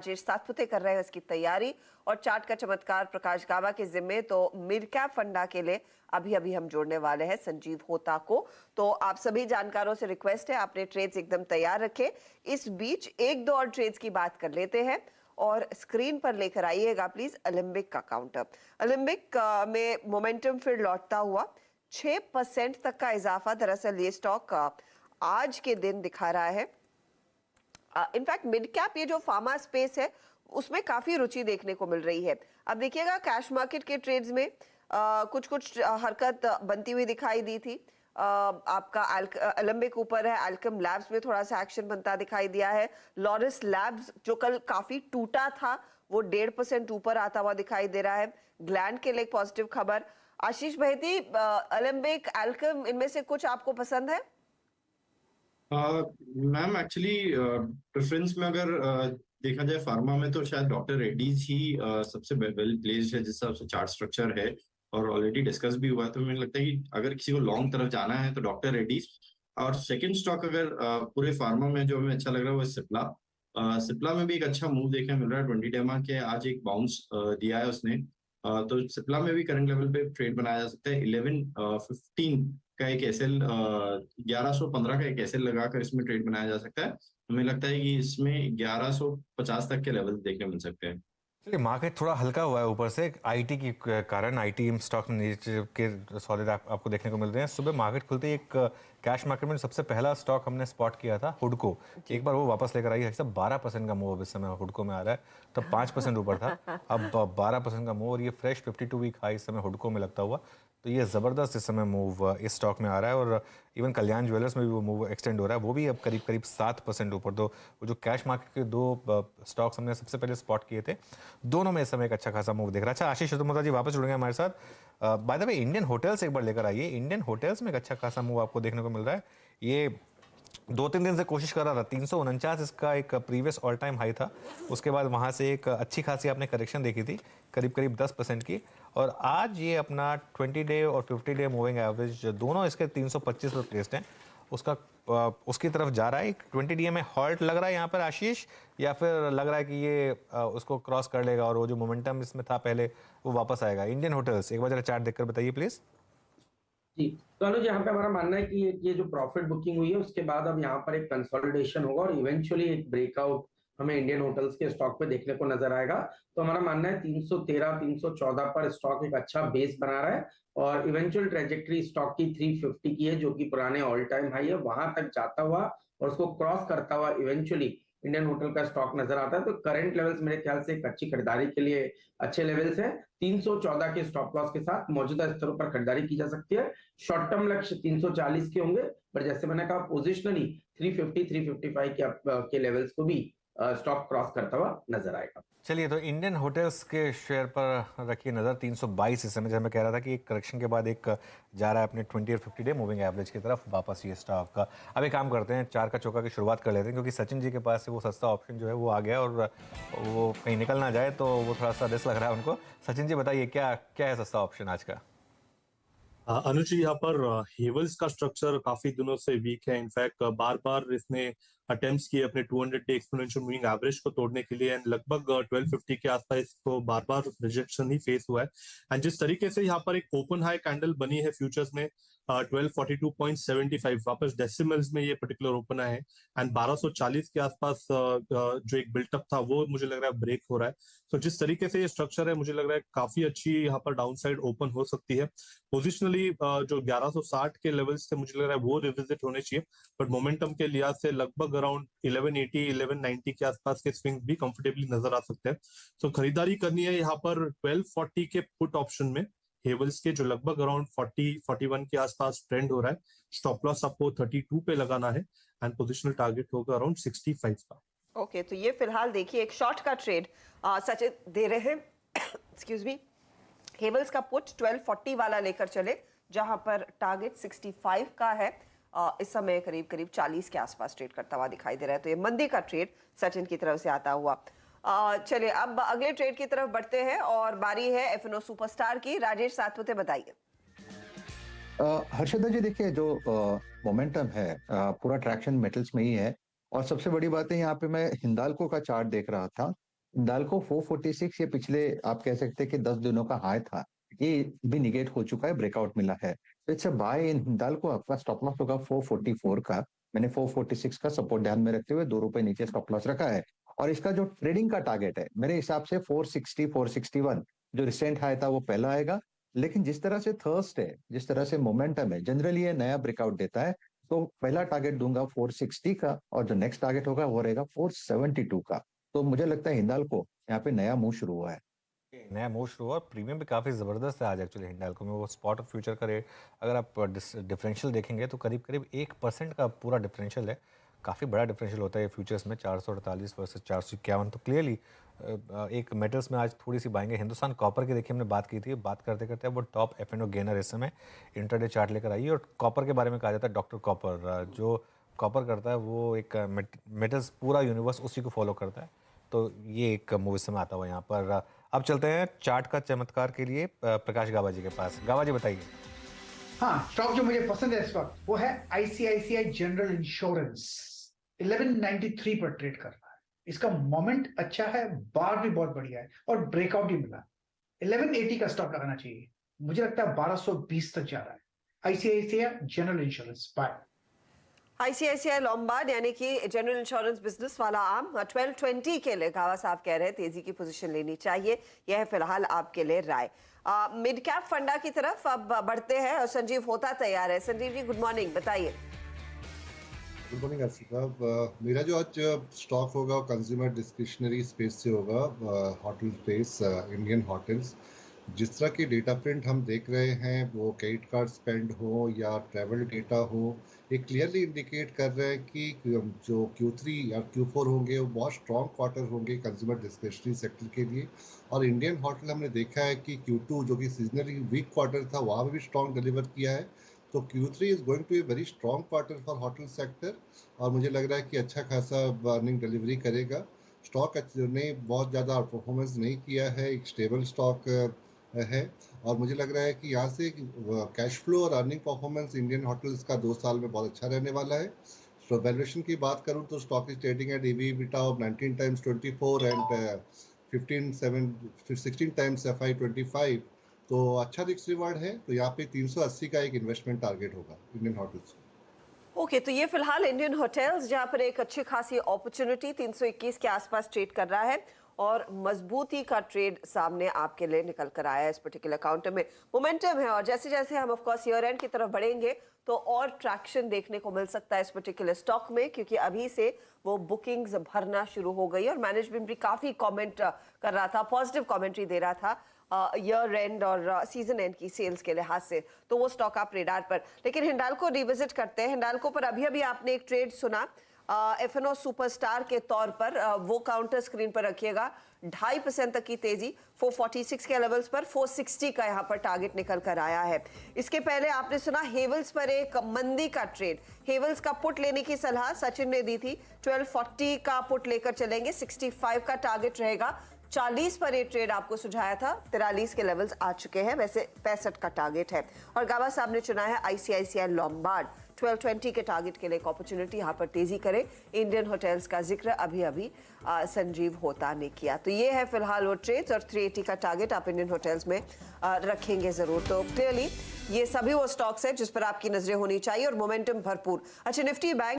राजेश सातपुते कर रहे हैं इसकी तैयारी और चार्ट का चमत्कार प्रकाश गाबा के जिम्मे। तो मिड कैप फंडा के लिए अभी अभी हम जोड़ने वाले हैं संजीव होता को। तो आप सभी जानकारों से रिक्वेस्ट है आपने ट्रेड्स एकदम तैयार रखे। इस बीच एक दो और ट्रेड्स की बात कर लेते हैं और स्क्रीन पर लेकर आइएगा प्लीज ओलंपिक का काउंटर। ओलंपिक में मोमेंटम फिर लौटता हुआ 6% तक का इजाफा दरअसल ये स्टॉक आज के दिन दिखा रहा है। इनफैक्ट मिड कैप ये जो फार्मा स्पेस है उसमें काफी रुचि देखने को मिल रही है। अब देखिएगा कैश मार्केट के ट्रेड्स में कुछ कुछ हरकत बनती हुई दिखाई दी थी। आपका ओलंपिक ऊपर है, अल्केम लैब्स में थोड़ा सा एक्शन बनता दिखाई दिया है। लॉरस लैब्स जो कल काफी टूटा था वो 1.5% ऊपर आता हुआ दिखाई दे रहा है। ग्लैंड के लिए एक पॉजिटिव खबर। आशीष बहेती, ओलंपिक, अल्केम, इनमें से कुछ आपको पसंद है? मैम एक्चुअली प्रेफरेंस में अगर देखा जाए फार्मा में तो शायद डॉक्टर रेड्डीज ही सबसे वेल प्लेस्ड है जिस हिसाब से चार्ट स्ट्रक्चर है और ऑलरेडी डिस्कस भी हुआ है। तो मुझे लगता है कि अगर किसी को लॉन्ग तरफ जाना है तो डॉक्टर रेड्डीज। और सेकंड स्टॉक अगर पूरे फार्मा में जो हमें अच्छा लग रहा है वो सिप्ला। सिप्ला में भी एक अच्छा मूव देखने मिल रहा है। 20 डेमा के आज एक बाउंस दिया है उसने। तो सिप्ला में भी करंट लेवल पे ट्रेड बनाया जा सकता है। 1115 का एक एसएल 1115 का एक एसएल लगाकर इसमें ट्रेड बनाया जा सकता है। हमें लगता है कि इसमें 1150 तक के लेवल देखने मिल सकते हैं। चलिए, मार्केट थोड़ा हल्का हुआ है ऊपर से आईटी की कारण। आईटी स्टॉक नीचे के सौदे आपको देखने को मिल रहे हैं। सुबह मार्केट खुलते ही एक कैश मार्केट में सबसे पहला स्टॉक हमने स्पॉट किया था हुडको। एक बार वो वापस लेकर आई है। सब 12% का मूव इस समय हुडको में आ रहा है। तब 5% ऊपर था, अब 12% का मूव और ये फ्रेश 52 वीक हाई इस समय हुडको में लगता हुआ। तो ये ज़बरदस्त इस समय मूव इस स्टॉक में आ रहा है और इवन कल्याण ज्वेलर्स में भी वो मूव एक्सटेंड हो रहा है। वो भी अब करीब करीब 7% ऊपर। तो वो जो कैश मार्केट के दो स्टॉक्स हमने सबसे पहले स्पॉट किए थे, दोनों में इस समय एक अच्छा खासा मूव दिख रहा है। अच्छा, आशीष शतुमोता जी वापस जुड़ेंगे हमारे साथ। By the way, Indian hotels एक बार लेकर आइए। इंडियन होटल्स में एक अच्छा खासा मूव आपको देखने को मिल रहा है। ये 2-3 दिन से कोशिश कर रहा था। 349 इसका एक प्रीवियस ऑल टाइम हाई था। उसके बाद वहाँ से एक अच्छी खासी आपने करेक्शन देखी थी करीब करीब 10% की। और आज ये अपना 20 डे और 50 डे मूविंग एवरेज दोनों इसके 325 पर प्लेस्ड हैं। उसकी तरफ जा रहा है। 20 डे में हॉल्ट लग रहा है यहाँ पर आशीष, या फिर लग रहा है कि ये उसको क्रॉस कर लेगा और वो जो मोमेंटम इसमें था पहले वो वापस आएगा? इंडियन होटल्स एक बार जरा चार्ट देखकर बताइए प्लीज। जी, तो अनुज, यहाँ पे हमारा मानना है कि ये जो प्रॉफिट बुकिंग हुई है उसके बाद अब यहाँ पर एक कंसोलिडेशन होगा और इवेंचुअली एक ब्रेकआउट हमें इंडियन होटल्स के स्टॉक पे देखने को नजर आएगा। तो हमारा मानना है 313 314 पर स्टॉक एक अच्छा बेस बना रहा है और इवेंचुअल ट्रेजेक्टरी स्टॉक की 350 की है जो कि पुराने ऑल टाइम हाई है। वहां तक जाता हुआ और उसको क्रॉस करता हुआ इवेंचुअली इंडियन होटल का स्टॉक नजर आता है। तो करंट लेवल्स मेरे ख्याल से एक अच्छी खरीदारी के लिए अच्छे लेवल्स हैं। 314 के स्टॉप लॉस के साथ मौजूदा स्तरों पर खरीदारी की जा सकती है। शॉर्ट टर्म लक्ष्य 340 के होंगे, पर जैसे मैंने कहा पोजिशनली 350 355 के लेवल्स को भी स्टॉक क्रॉस करता हुआ नजर आएगा। चलिए, तो इंडियन होटल्स के शेयर पर रखिए नज़र। 322 इस समय, जैसे मैं कह रहा था कि एक करेक्शन के बाद एक जा रहा है अपने 20 और 50 डे मूविंग एवरेज की तरफ वापस ये स्टॉक का। अब एक काम करते हैं, चार का चौका की शुरुआत कर लेते हैं, क्योंकि सचिन जी के पास से वो सस्ता ऑप्शन जो है वो आ गया और वो कहीं निकल ना जाए तो वो थोड़ा सा रिस्क लग रहा है उनको। सचिन जी बताइए, क्या क्या है सस्ता ऑप्शन आज का? अनुज जी, यहाँ पर हेवल्स का स्ट्रक्चर काफी दिनों से वीक है। इनफैक्ट बार बार इसने अटेम्प्ट्स किए अपने 200 डे एक्सपोनेंशियल मूविंग एवरेज को तोड़ने के लिए एंड लगभग 1250 के आसपास इसको बार बार रिजेक्शन ही फेस हुआ है। एंड जिस तरीके से यहाँ पर एक ओपन हाई कैंडल बनी है फ्यूचर्स में 1242.75, वापस डेसिमल्स में ये पर्टिकुलर ओपन है एंड 1240 के आसपास जो एक बिल्टअप था वो मुझे लग रहा है ब्रेक हो रहा है। तो जिस तरीके से ये स्ट्रक्चर है मुझे लग रहा है काफी अच्छी यहाँ पर डाउन साइड ओपन हो सकती है। पोजिशनली जो 1160 के लेवल्स थे मुझे लग रहा है वो रिविजिट होने चाहिए, बट मोमेंटम के लिहाज से लगभग अराउंड 1180 1190 के आसपास के स्विंग भी कंफर्टेबली नजर आ सकते हैं। तो खरीदारी करनी है यहाँ पर 1240 के पुट ऑप्शन में हेवल्स के, जो लगभग अराउंड 40-41 के आसपास ट्रेंड हो रहा है। स्टॉप लॉस आपको 32 पे लगाना है एंड पोजिशनल टारगेट होगा अराउंड 65 का। ओके, तो ये फिलहाल देखिए एक शॉर्ट का ट्रेड सचिन दे रहे हैं एक्सक्यूज मी। हेवल्स का पुट 1240 वाला लेकर चले, जहां पर टारगेट 65 का है। इस समय करीब करीब 40 के आसपास ट्रेड करता हुआ दिखाई दे रहा है। तो ये मंदी का ट्रेड सचिन की तरफ से आता हुआ। चलिए अब अगले ट्रेड की तरफ बढ़ते हैं और बारी है एफएनओ सुपरस्टार की। राजेश सातपुते बताइए। हर्षदा जी, देखिए जो मोमेंटम है पूरा ट्रैक्शन मेटल्स में ही है और सबसे बड़ी बात है यहाँ पे मैं हिंदाल्को का चार्ट देख रहा था हिंडाल्को 446 ये पिछले आप कह सकते हैं कि 10 दिनों का हाई था, ये भी निगेट हो चुका है, ब्रेकआउट मिला है। तो इट्स अ बाय इन हिंडाल्को। आपका स्टॉप लॉस होगा 444 का। मैंने 446 का सपोर्ट ध्यान में रखते हुए ₹2 नीचे स्टॉप लॉस रखा है। और इसका जो ट्रेडिंग का टारगेट है मेरे हिसाब से 460 461 जो रिसेंट हाई था वो पहला आएगा। लेकिन जिस तरह से थर्स्ट है, जिस तरह से मोमेंटम है, जनरली ये नया ब्रेकआउट देता है, तो पहला टारगेट दूंगा 460 का और जो नेक्स्ट टारगेट होगा वो रहेगा 472 का। तो मुझे लगता है हिंडाल्को यहाँ पे नया मूव शुरू हुआ है। नया मूव शुरू हुआ और प्रीमियम भी काफ़ी ज़बरदस्त है आज एक्चुअली हिंडाल्को में। वो स्पॉट और फ्यूचर का रेट अगर आप डिफरेंशियल देखेंगे तो करीब करीब 1% का पूरा डिफरेंशियल है। काफ़ी बड़ा डिफरेंशियल होता है ये फ्यूचर्स में, 448 वर्सेस 451। तो क्लियरली एक मेटल्स में आज थोड़ी सी बाएंगे। हिंदुस्तान कॉपर की देखिए हमने बात की थी, बात करते करते वो टॉप F&O गेनर इस समय इंटरडे चार्ट लेकर आई है। और कॉपर के बारे में कहा जाता है डॉक्टर कॉपर, जो कॉपर करता है वो एक मेटल्स पूरा यूनिवर्स उसी को फॉलो करता है। तो ये एक मूव इस समय आता हुआ यहाँ पर। अब चलते हैं चार्ट का चमत्कार के लिए प्रकाश गाबा जी के पास। गाबा जी बताइए। हाँ, स्टॉक जो मुझे पसंद है इस वक्त वो है ICICI जनरल इंश्योरेंस। 1193 पर ट्रेड कर रहा है। इसका मोमेंट अच्छा है, बार भी बहुत बढ़िया है और ब्रेकआउट भी मिला। 1180 का स्टॉप लगाना चाहिए। मुझे लगता है 1220 तक जा रहा है। ICICI general insurance by. ICICI Lombard यानी कि जनरल इंश्योरेंस बिजनेस वाला आम 1220 के लिए गावा साहब कह रहे हैं तेजी की पोजीशन लेनी चाहिए। यह है फिलहाल आपके लिए राय। मिड कैप फंडा की तरफ अब बढ़ते हैं और संजीव होता तैयार है। संजीव जी गुड मॉर्निंग, बताइए। Good morning Asifa. मेरा जो आज स्टॉक होगा वो कंज्यूमर डिस्क्रिशनरी स्पेस से होगा, होटल स्पेस, इंडियन होटल्स। जिस तरह की डेटा प्रिंट हम देख रहे हैं, वो क्रेडिट कार्ड स्पेंड हो या ट्रैवल डेटा हो, ये क्लियरली इंडिकेट कर रहे हैं कि जो Q3 या Q4 होंगे वो बहुत स्ट्रॉन्ग क्वार्टर होंगे कंज्यूमर डिस्क्रिशनरी सेक्टर के लिए। और इंडियन होटल हमने देखा है कि Q2 जो कि सीजनली वीक क्वार्टर था वहाँ पे भी स्ट्रॉन्ग डिलीवर किया है। तो Q3 is going to a very strong quarter for hotel sector और मुझे लग रहा है कि अच्छा खासा अर्निंग डिलीवरी करेगा। स्टॉक ने बहुत ज़्यादा परफॉर्मेंस नहीं किया है, एक स्टेबल स्टॉक है और मुझे लग रहा है कि यहाँ से कैश फ्लो और अर्निंग परफॉर्मेंस इंडियन होटल्स का 2 साल में बहुत अच्छा रहने वाला है। तो वैल्यूएशन की बात करूँ तो stock is trading at EV/EBITDA of 19 times 24 and 16 times FY25। तो अच्छा रिस्क रिवार्ड है। तो यहाँ पे 380 का एक इन्वेस्टमेंट टारगेट होगा इंडियन होटल्स। ओके, तो ये फिलहाल इंडियन होटल्स जहां पर एक अच्छी खासी अपॉर्चुनिटी 321 के आसपास ट्रेड कर रहा है और मजबूती का ट्रेड सामने आपके लिए निकल कर आया है। इस पर्टिकुलर काउंटर में मोमेंटम है और जैसे जैसे हम ऑफ कोर्स ईयर एंड की तरफ बढ़ेंगे तो और ट्रैक्शन देखने को मिल सकता है इस पर्टिकुलर स्टॉक में, क्योंकि अभी से वो बुकिंग्स भरना शुरू हो गई और मैनेजमेंट भी काफी कमेंट कर रहा था, पॉजिटिव कमेंट्री दे रहा था ईयर एंड और सीजन एंड की सेल्स के लिहाज से। तो वो स्टॉक आप रेडार पर। लेकिन हिंडाल्को रिविजिट करते हैं। हिंडाल्को पर अभी अभी आपने एक ट्रेड सुना F&O सुपरस्टार के तौर पर, वो काउंटर स्क्रीन पर रखिएगा। 2.5% तक की तेजी 446 के लेवल्स पर, 460 का यहाँ पर टारगेट निकल कर आया है। इसके पहले आपने सुना हेवल्स पर एक मंदी का ट्रेड। हेवल्स का पुट लेने की सलाह सचिन ने दी थी। 1240 का पुट लेकर चलेंगे, 65 का टारगेट रहेगा। 40 पर ये ट्रेड आपको सुझाया था, 43 के लेवल्स आ चुके हैं, वैसे 65 का टारगेट है। और गावा साहब ने चुना है ICICI लॉम्बार्ड, 1220 के टारगेट के लिए एक अपॉर्चुनिटी यहाँ पर तेजी करे। इंडियन होटल्स का जिक्र अभी अभी संजीव होता ने किया। तो ये है फिलहाल वो ट्रेड्स और 380 का टारगेट आप इंडियन होटल्स में रखेंगे जरूर। तो क्लियरली ये सभी वो स्टॉक्स हैं जिस पर आपकी नजरें होनी चाहिए और मोमेंटम भरपूर। अच्छा, निफ्टी बैंक